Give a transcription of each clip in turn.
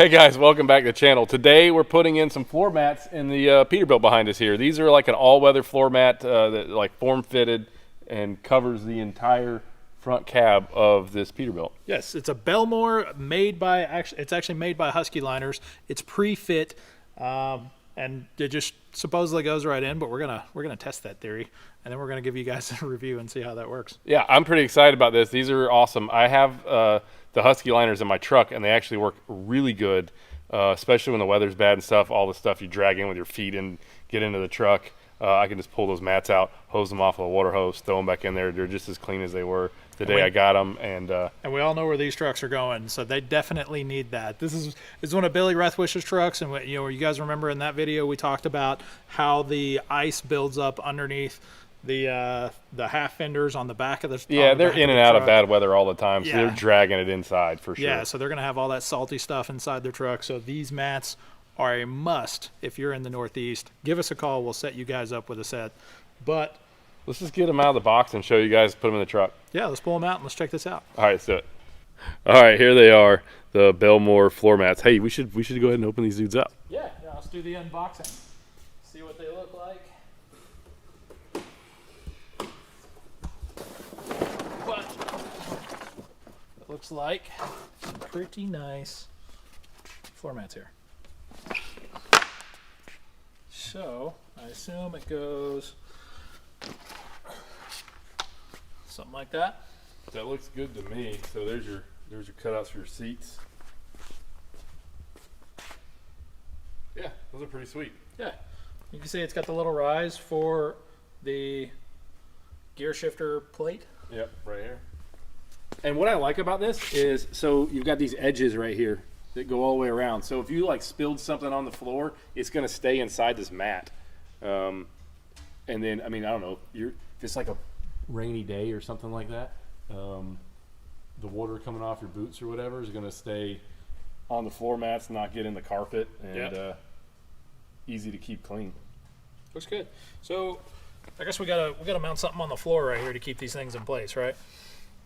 Hey guys, welcome back to the channel. Today we're putting in some floor mats in the Peterbilt behind us here. These are like an all-weather floor mat that like form-fitted and covers the entire front cab of this Peterbilt. Yes, it's a Belmore made by it's actually made by Husky Liners. It's pre-fit, and it just supposedly goes right in. But we're gonna test that theory, and then we're gonna give you guys a review and see how that works. Yeah, I'm pretty excited about this. These are awesome. I have the Husky Liners in my truck, and they actually work really good, especially when the weather's bad and stuff. All the stuff you drag in with your feet and get into the truck. I can just pull those mats out, hose them off with a water hose, throw them back in there. They're just as clean as they were the day I got them. And we all know where these trucks are going, so they definitely need that. This is one of Billy Rethwish's trucks, and you guys remember in that video we talked about how the ice builds up underneath the half fenders on the back of the they're in and out of bad weather all the time, so they're dragging it inside for sure. Yeah, so they're gonna have all that salty stuff inside their truck. So these mats are a must if you're in the Northeast. Give us a call, we'll set you guys up with a set. But let's just get them out of the box and show you guys, put them in the truck. Yeah, let's pull them out and let's check this out. All right, let's do it. All right, here they are, the Belmore floor mats. Hey, we should go ahead and open these dudes up. Yeah, let's do the unboxing, see what they look like. Looks like some pretty nice floor mats here. So I assume it goes something like that. That looks good to me. So there's your cutouts for your seats. Yeah, those are pretty sweet. Yeah, you can see it's got the little rise for the gear shifter plate. Yep, right here. And what I like about this is, so you've got these edges right here that go all the way around. So if you like spilled something on the floor, It's going to stay inside this mat. And then, I mean, I don't know, if it's like a rainy day or something like that, the water coming off your boots or whatever is going to stay on the floor mats, not get in the carpet, and easy to keep clean. Looks good. So I guess we gotta mount something on the floor right here to keep these things in place, right?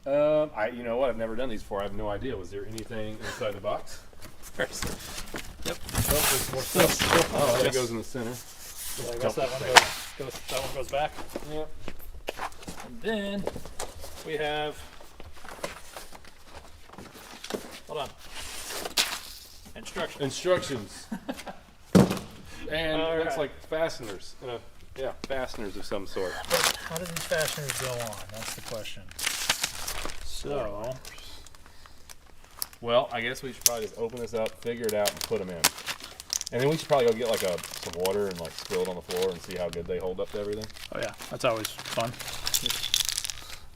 You know what? I've never done these before. I have no idea. Was there anything inside the box? Yep. Oh, there's more stuff. Oh, that goes in the center. I guess that one goes back. Yep. And then we have, hold on, Instructions. And it looks like fasteners. Fasteners of some sort. But how do these fasteners go on? That's the question. So, well, I guess we should probably just open this up, figure it out, and put them in. And then we should probably go get like some water and like spill it on the floor and see how good they hold up to everything. oh yeah, that's always fun.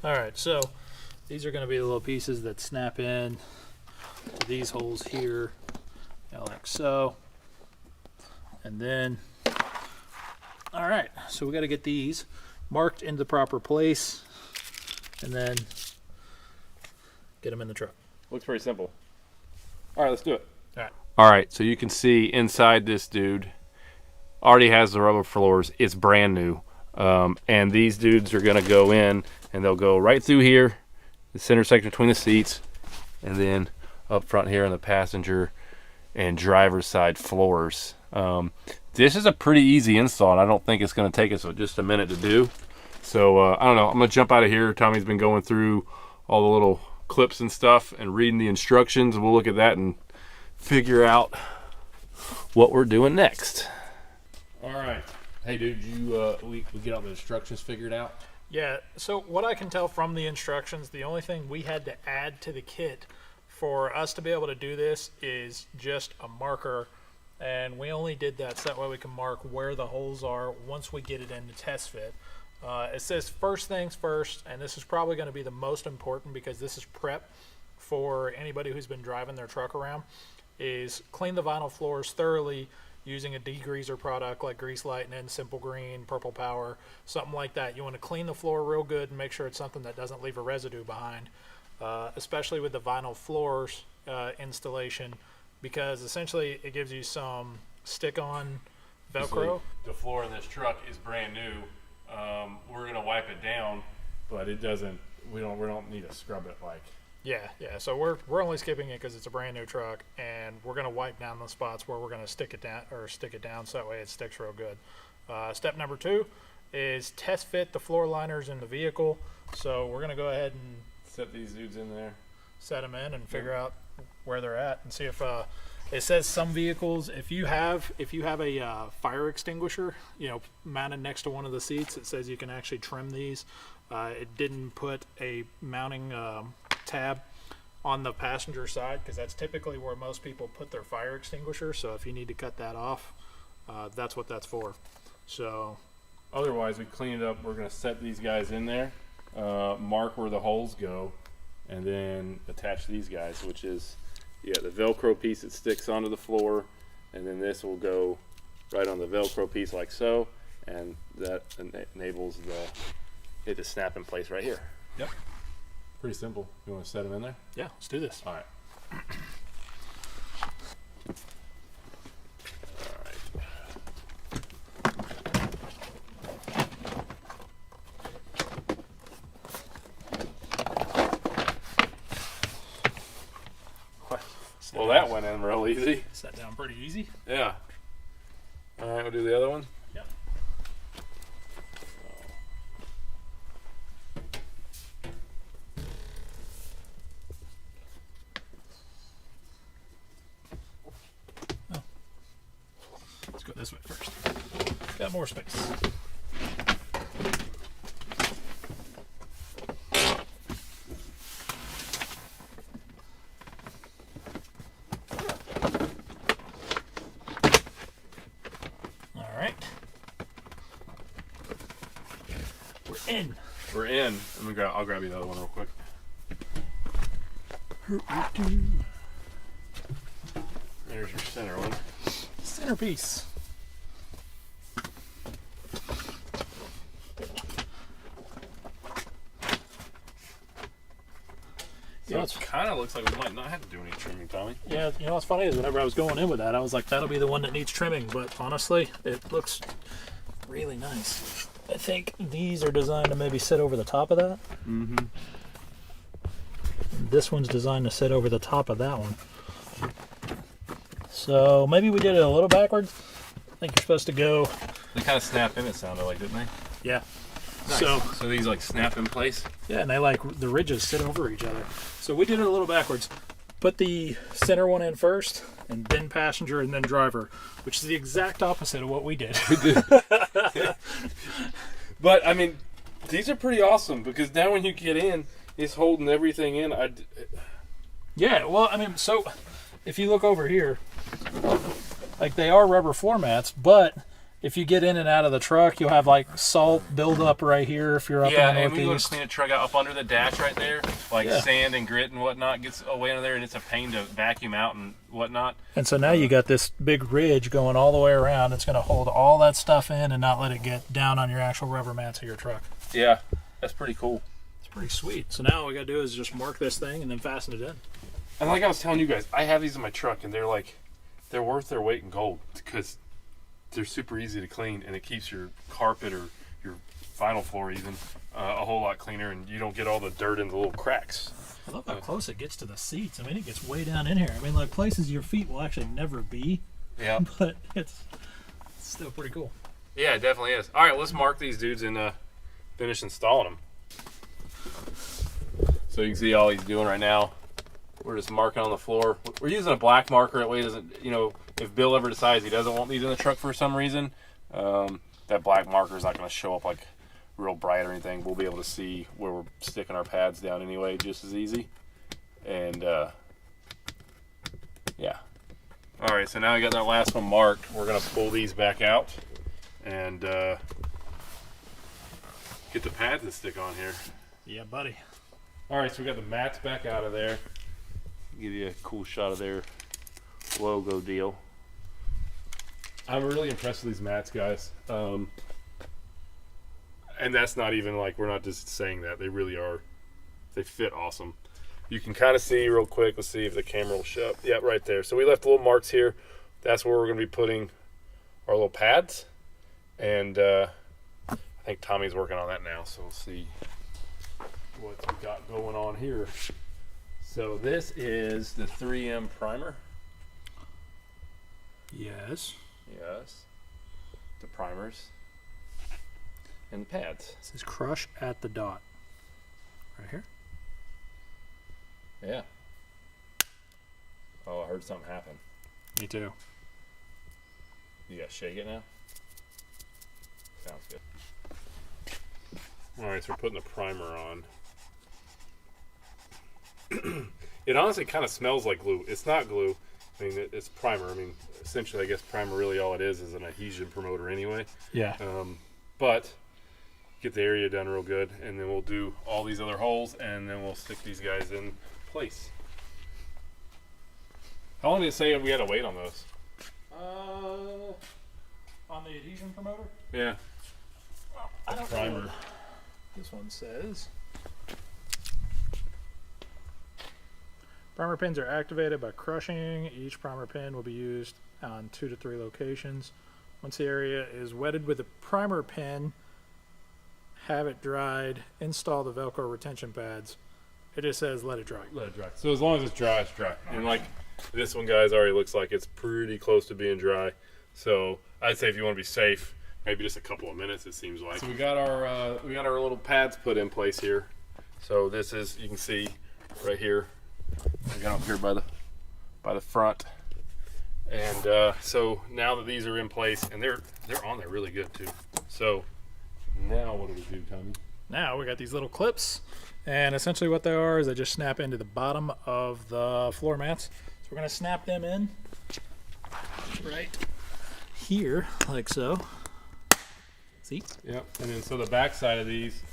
All right, so these are going to be the little pieces that snap in to these holes here, like so. And then, all right, so we got to get these marked into the proper place, and then get them in the truck. Looks pretty simple. All right, let's do it. All right. All right, so you can see inside this dude already has the rubber floors. It's brand new. And these dudes are going to go in, and they'll go right through here, the center section between the seats, and then up front here on the passenger and driver's side floors. This is a pretty easy install, and I don't think it's going to take us just a minute to do. So I don't know. I'm going to jump out of here. Tommy's been going through all the little clips and stuff and reading the instructions. We'll look at that and figure out what we're doing next. All right. Hey, dude, we get all the instructions figured out? Yeah, so what I can tell from the instructions, the only thing we had to add to the kit for us to be able to do this is just a marker. And we only did that so that way we can mark where the holes are once we get it into test fit. It says first things first, and this is probably going to be the most important because this is prep for anybody who's been driving their truck around, is clean the vinyl floors thoroughly using a degreaser product like Grease Lightning, Simple Green, Purple Power, something like that. You want to clean the floor real good and make sure it's something that doesn't leave a residue behind, especially with the vinyl floors installation, because essentially it gives you some stick-on Velcro. The floor in this truck is brand new. We're gonna wipe it down, but it doesn't. We don't need to scrub it like Yeah, yeah. So we're only skipping it because it's a brand new truck, and we're gonna wipe down the spots where we're gonna stick it down so that way it sticks real good. Step number 2 is test fit the floor liners in the vehicle. So we're gonna go ahead and Set these dudes in there. set them in and figure out where they're at and see if it says some vehicles, if you have a fire extinguisher, mounted next to one of the seats, it says you can actually trim these. It didn't put a mounting tab on the passenger side because that's typically where most people put their fire extinguisher. So if you need to cut that off, that's what that's for. So Otherwise, we clean it up. We're gonna set these guys in there, mark where the holes go, and then attach these guys, which is the Velcro piece that sticks onto the floor, and then this will go right on the Velcro piece like so, and that enables it to snap in place right here. Yep. Pretty simple. You want to set them in there? yeah, let's do this. All right. Well, that went in real easy. Set down pretty easy. Yeah. All right, we'll do the other one. Yep. Let's go this way first. Got more space. All right. We're in. We're in. I'll grab you the other one real quick. There's your center one. Centerpiece. So it kind of looks like we might not have to do any trimming, Tommy. Yeah, what's funny is whenever I was going in with that, I was like, that'll be the one that needs trimming. But honestly, it looks really nice. I think these are designed to maybe sit over the top of that. Mm-hmm. This one's designed to sit over the top of that one. So maybe we did it a little backwards. I think you're supposed to go. They kind of snap in, it sounded like, didn't they? Yeah. Nice. So these like snap in place? Yeah, and they the ridges sit over each other. So we did it a little backwards. Put the center one in first, and then passenger, and then driver, which is the exact opposite of what we did. But, I mean, these are pretty awesome because now when you get in, it's holding everything in. Yeah, well, I mean, so if you look over here, like they are rubber floor mats, but if you get in and out of the truck, you'll have like salt buildup right here if you're up in the and we go to Northeast. clean a truck out up under the dash right there, like Yeah. sand and grit and whatnot gets away under there, and it's a pain to vacuum out and whatnot. And so now you got this big ridge going all the way around. It's going to hold all that stuff in and not let it get down on your actual rubber mats of your truck. Yeah, that's pretty cool. It's pretty sweet. So now all we got to do is just mark this thing and then fasten it in. And like I was telling you guys, I have these in my truck, and they're worth their weight in gold because they're super easy to clean, and it keeps your carpet or your vinyl floor even a whole lot cleaner, and you don't get all the dirt in the little cracks. I love how close it gets to the seats. I mean, it gets way down in here. I mean, like places your feet will actually never be, Yeah. but it's still pretty cool. Yeah, it definitely is. All right, let's mark these dudes and finish installing them. So you can see all he's doing right now. We're just marking on the floor. We're using a black marker. That way, it doesn't, if Bill ever decides he doesn't want these in the truck for some reason, that black marker is not going to show up like real bright or anything. We'll be able to see where we're sticking our pads down anyway, just as easy. And yeah. All right, so now we got that last one marked. We're going to pull these back out and get the pads that stick on here. Yeah, buddy. All right, so we got the mats back out of there. Give you a cool shot of their logo deal. I'm really impressed with these mats, guys. And that's not even like, we're not just saying that. They really are. They fit awesome. You can kind of see real quick. Let's see if the camera will show up. Yeah, right there. So we left little marks here. That's where we're going to be putting our little pads. And I think Tommy's working on that now. So we'll see what we got going on here. So this is the 3M primer. Yes. Yes. The primers. And the pads. This is crush at the dot. Right here. Yeah. Oh, I heard something happen. Me too. You gotta shake it now? Sounds good. All right, so we're putting the primer on. It honestly kind of smells like glue. It's not glue. I mean, it's primer. I mean, essentially, I guess primer really all it is an adhesion promoter anyway. Yeah. But get the area done real good, and then we'll do all these other holes, and then we'll stick these guys in place. How long did it say we had to wait on those? On the adhesion promoter? Yeah. I don't Primer. know. This one says primer pins are activated by crushing. Each primer pin will be used on 2 to 3 locations. Once the area is wetted with a primer pin, have it dried, install the Velcro retention pads. It just says let it dry. Let it dry. So as long as it's dry, it's dry. And like this one, guys, already looks like it's pretty close to being dry. So I'd say if you want to be safe, maybe just a couple of minutes. It seems like. So we got our little pads put in place here. So this is, you can see right here. I got up here by the front. And so now that these are in place, and they're on there really good too. So now what do we do, Tommy? Now we got these little clips, and essentially what they are is they just snap into the bottom of the floor mats. So we're going to snap them in right here, like so. See? Yep. And then so the back side of these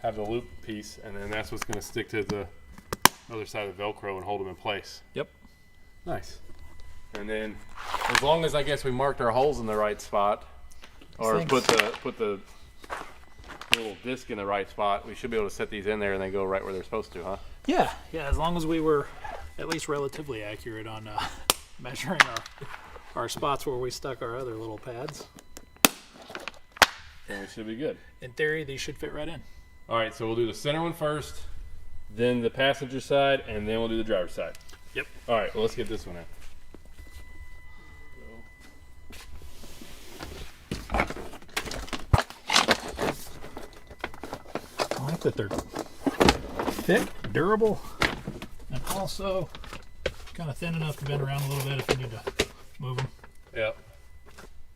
have the loop piece, and then that's what's going to stick to the other side of the Velcro and hold them in place. Yep. Nice. And then, as long as I guess we marked our holes in the right spot, or Thanks. put the little disc in the right spot, we should be able to set these in there and they go right where they're supposed to, huh? Yeah, as long as we were at least relatively accurate on measuring our spots where we stuck our other little pads. Then we should be good. In theory, these should fit right in. All right, so we'll do the center one first, then the passenger side, and then we'll do the driver's side. Yep. All right, well, let's get this one out. I like that they're thick, durable, and also kind of thin enough to bend around a little bit if you need to move them. Yep.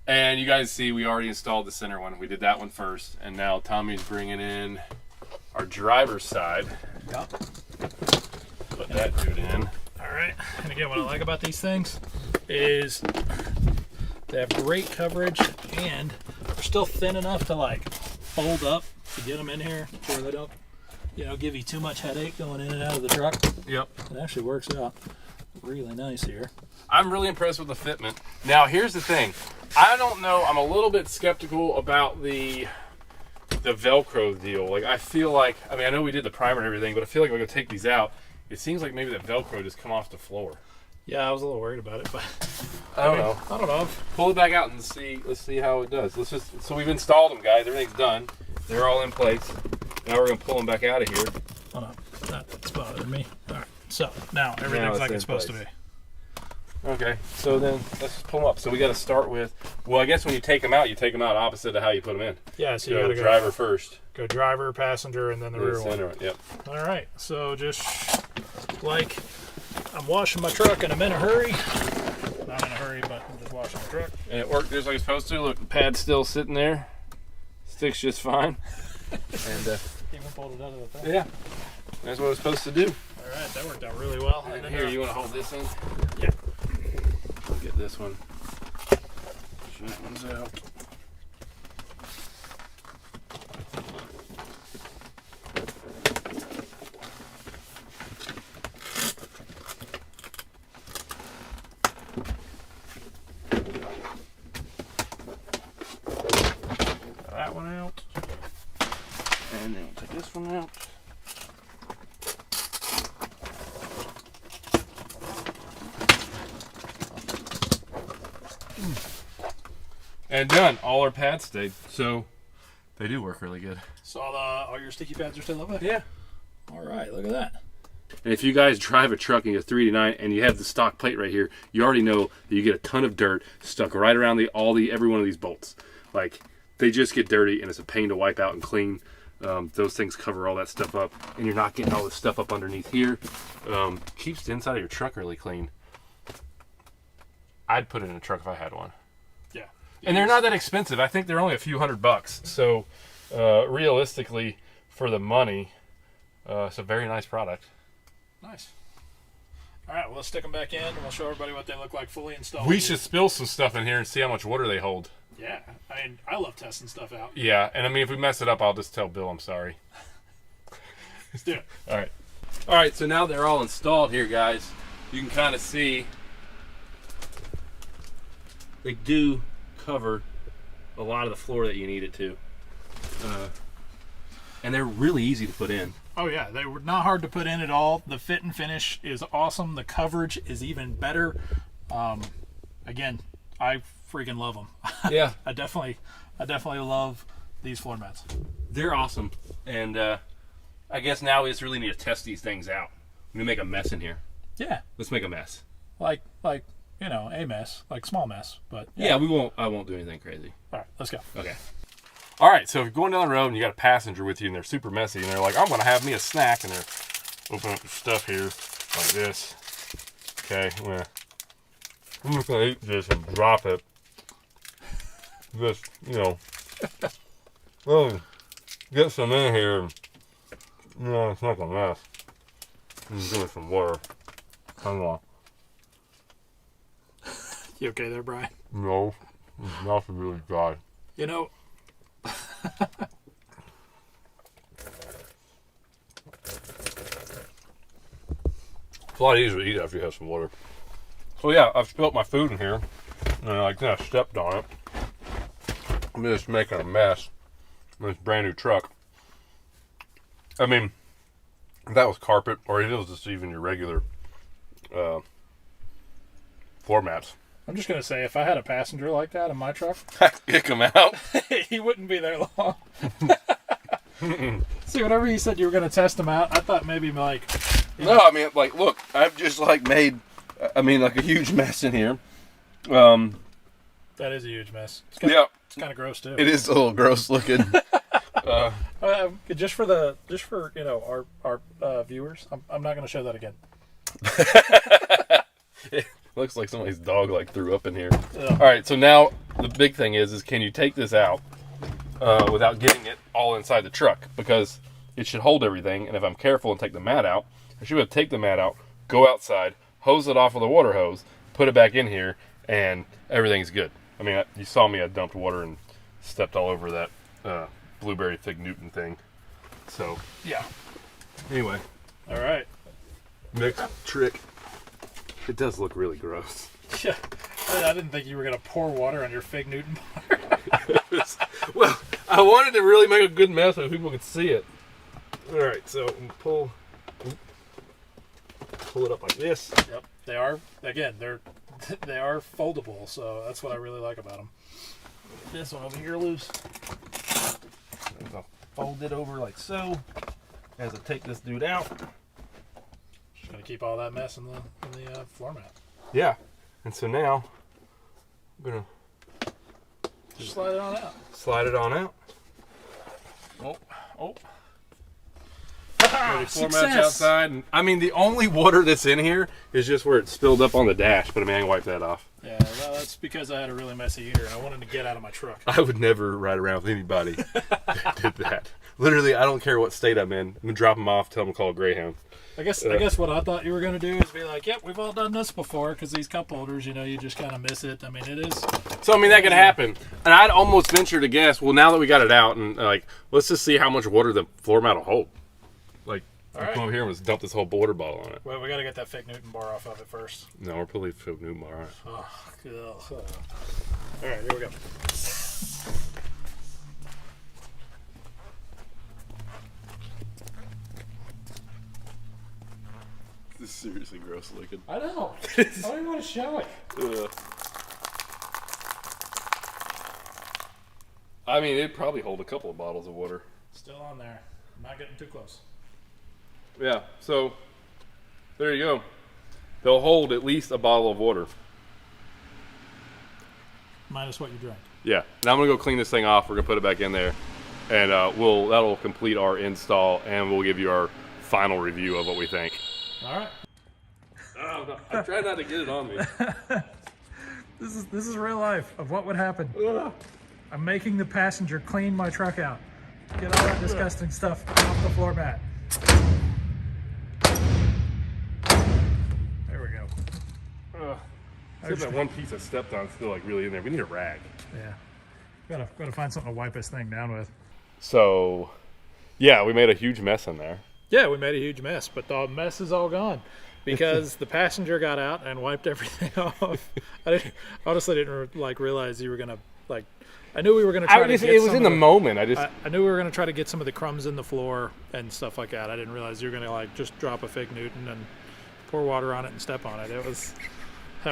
And you guys see we already installed the center one. We did that one first, and now Tommy's bringing in our driver's side. Yep. Put that dude in. All right. And again, what I like about these things is they have great coverage, and they're still thin enough to like fold up to get them in here, where they don't, give you too much headache going in and out of the truck. Yep. It actually works out really nice here. I'm really impressed with the fitment. Now, here's the thing. I don't know. I'm a little bit skeptical about the Velcro deal. Like, I feel like, I know we did the primer and everything, but I feel like we're going to take these out. It seems like maybe the Velcro just come off the floor. Yeah, I was a little worried about it, but I don't know. I don't know. Pull it back out and see. Let's see how it does. So we've installed them, guys. Everything's done. They're all in place. Now we're going to pull them back out of here. Hold on. That's bothering me. All right. So now everything's like it's supposed to be. Okay, so then let's just pull them up. So we got to start with, well, I guess when you take them out opposite of how you put them in. Yeah, so you Go got to driver first. go driver, passenger, and then the rear one. Center, yep. All right. So just like I'm washing my truck and I'm in a hurry. Not in a hurry, but I'm just washing the truck. And it worked just like it's supposed to. Look, the pad's still sitting there. Sticks just fine. And Even pulled it out of the thing. yeah, that's what it's supposed to do. All right, that worked out really well. And here, you want to hold this in? Yeah. We'll get this one. That one's out. That one out. And then we'll take this one out. And done. All our pads stayed. So they do work really good. So all your sticky pads are still up there? Yeah. All right, look at that. And if you guys drive a truck and you have 389 and you have the stock plate right here, you already know that you get a ton of dirt stuck right around every one of these bolts. Like, they just get dirty and it's a pain to wipe out and clean. Those things cover all that stuff up, and you're not getting all this stuff up underneath here. Keeps the inside of your truck really clean. I'd put it in a truck if I had one. Yeah. And they're not that expensive. I think they're only a few $100. So realistically, for the money, it's a very nice product. Nice. All right, well, let's stick them back in, and we'll show everybody what they look like fully installed. We should spill some stuff in here and see how much water they hold. Yeah, I mean, I love testing stuff out. Yeah, and I mean, if we mess it up, I'll just tell Bill I'm sorry. Let's do it. All right. All right, so now they're all installed here, guys. You can kind of see they do cover a lot of the floor that you need it to. And they're really easy to put in. Oh, yeah, they were not hard to put in at all. The fit and finish is awesome. The coverage is even better. Again, I freaking love them. Yeah. I definitely love these floor mats. They're awesome. And I guess now we just really need to test these things out. We make a mess in here. Yeah, Let's make a mess. like you know, a mess, like small mess, but Yeah, I won't do anything crazy. All right, let's go. Okay. All right, so if you're going down the road and you got a passenger with you and they're super messy and they're like, I'm going to have me a snack, and they're opening up the stuff here like this. Okay, I'm just going to eat this and drop it. Just, well, get some in here. It's not a mess. Just give me some water. Hang on. You okay there, Brian? No, it's not really dry. You know, It's a lot easier to eat after you have some water. So yeah, I've spilled my food in here, and I kind of stepped on it. I'm just making a mess in this brand new truck. I mean, if that was carpet, or it was just even your regular floor mats. I'm just gonna say, if I had a passenger like that in my truck, Kick them out. he wouldn't be there long. See, whenever you said you were gonna test them out, I thought maybe like. No, I mean, like, look, I've just made, a huge mess in here. That is a huge mess. It's kinda, Yeah, it's kind of gross too. it is a little gross looking. Just for our viewers, I'm not gonna show that again. Looks like somebody's dog threw up in here. Ugh. All right, so now the big thing is can you take this out without getting it all inside the truck? Because it should hold everything, and if I'm careful and take the mat out, I should be able to take the mat out, go outside, hose it off with a water hose, put it back in here, and everything's good. I mean, you saw me, I dumped water and stepped all over that blueberry fig Newton thing. So, yeah. Anyway. All right. Next trick. It does look really gross. Yeah, I didn't think you were gonna pour water on your fig Newton bar. Well, I wanted to really make a good mess so people could see it. All right, so pull it up like this. Yep, they are. Again, they are foldable, so that's what I really like about them. This one over here loose. I'll fold it over like so as I take this dude out. Just gonna keep all that mess in the floor mat. Yeah, and so now I'm gonna Just slide it on out. slide it on out. Oh. Floor mats outside, and I mean the only water that's in here is just where it spilled up on the dash. But I mean I can wipe that off. Yeah, well, that's because I had a really messy heater and I wanted to get out of my truck. I would never ride around with anybody that did that. Literally, I don't care what state I'm in. I'm gonna drop them off, tell them to call a Greyhound. I guess what I thought you were gonna do is be like, "Yep, we've all done this before." Because these cup holders, you just kind of miss it. I mean, it is. So I mean that can happen, and I'd almost venture to guess. Well, now that we got it out, and let's just see how much water the floor mat will hold. All I'll right. come over here and just dump this whole water bottle on it. Well, we got to get that fig Newton bar off of it first. No, we're probably filled new bar. Oh, ugh. All right, here we go. This is seriously gross looking. I know. I don't even want to show it. I mean, it'd probably hold a couple of bottles of water. Still on there. I'm not getting too close. Yeah, so There you go. They'll hold at least a bottle of water. Minus what you drank. Yeah. Now I'm gonna go clean this thing off. We're gonna put it back in there, and that'll complete our install, and we'll give you our final review of what we think. All right. Oh, no. I tried not to get it on me. This is real life of what would happen. I'm making the passenger clean my truck out. Get all that disgusting stuff off the floor mat. There we go. That one piece I stepped on is still like really in there. We need a rag. Yeah. Gotta find something to wipe this thing down with. So, yeah, we made a huge mess in there. Yeah, we made a huge mess, but the mess is all gone because the passenger got out and wiped everything off. I honestly didn't realize you were gonna like. I knew we were gonna try to get it was in the moment. I knew we were gonna try to get some of the crumbs in the floor and stuff like that. I didn't realize you were gonna like just drop a fig Newton and pour water on it and step on it. That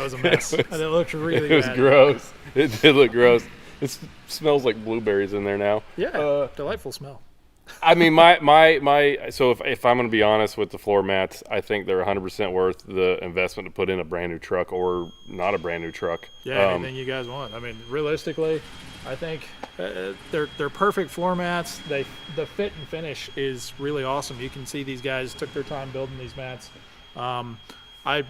was a mess, and it looked really bad. It was gross. It did look gross. It smells like blueberries in there now. Yeah, delightful smell. I mean, so if I'm going to be honest with the floor mats, I think they're 100% worth the investment to put in a brand new truck or not a brand new truck. Yeah, anything you guys want. I mean, realistically, I think they're perfect floor mats. The fit and finish is really awesome. You can see these guys took their time building these mats. If I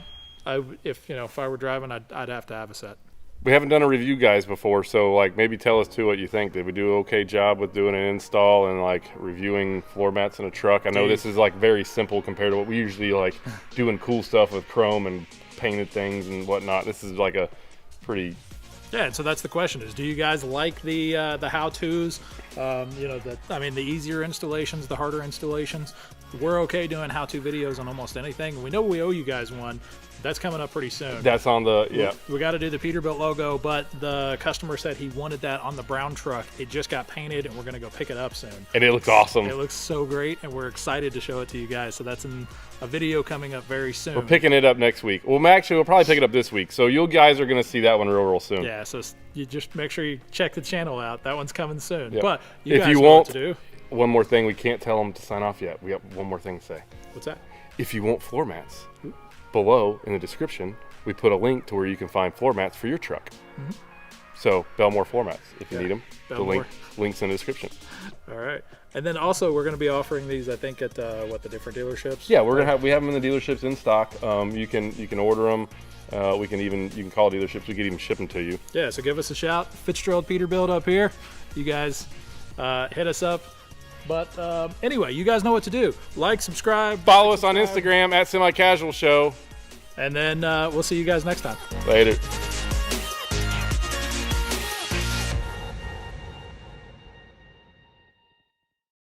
were driving, I'd have to have a set. We haven't done a review, guys, before, so like maybe tell us too what you think. Did we do an okay job with doing an install and like reviewing floor mats in a truck? I know this is like very simple compared to what we usually like doing cool stuff with chrome and painted things and whatnot. This is like a pretty. Yeah, and so that's the question: is do you guys like the how-tos? The easier installations, the harder installations. We're okay doing how-to videos on almost anything. We know we owe you guys one. That's coming up pretty soon. That's on the, yeah. We got to do the Peterbilt logo, but the customer said he wanted that on the brown truck. It just got painted, and we're going to go pick it up soon. And it looks awesome. It looks so great, and we're excited to show it to you guys. So that's in a video coming up very soon. We're picking it up next week. Well, actually, we'll probably pick it up this week. So you guys are going to see that one real soon. Yeah, so you just make sure you check the channel out. That one's coming soon. Yep. But if guys you know want what to do. One more thing, we can't tell them to sign off yet. We got one more thing to say. What's that? If you want floor mats, below in the description, we put a link to where you can find floor mats for your truck. Mm-hmm. So Belmore floor mats, if you need them, link's in the description. All right, and then also we're going to be offering these, I think, at the different dealerships. Yeah, we have them in the dealerships in stock. You can order them. You can call dealerships. We can even ship them to you. Yeah, so give us a shout. Fitzgerald Peterbilt up here. You guys hit us up. But anyway, you guys know what to do. Like, subscribe. Follow us on Instagram @SemiCasualShow. And then we'll see you guys next time. Later.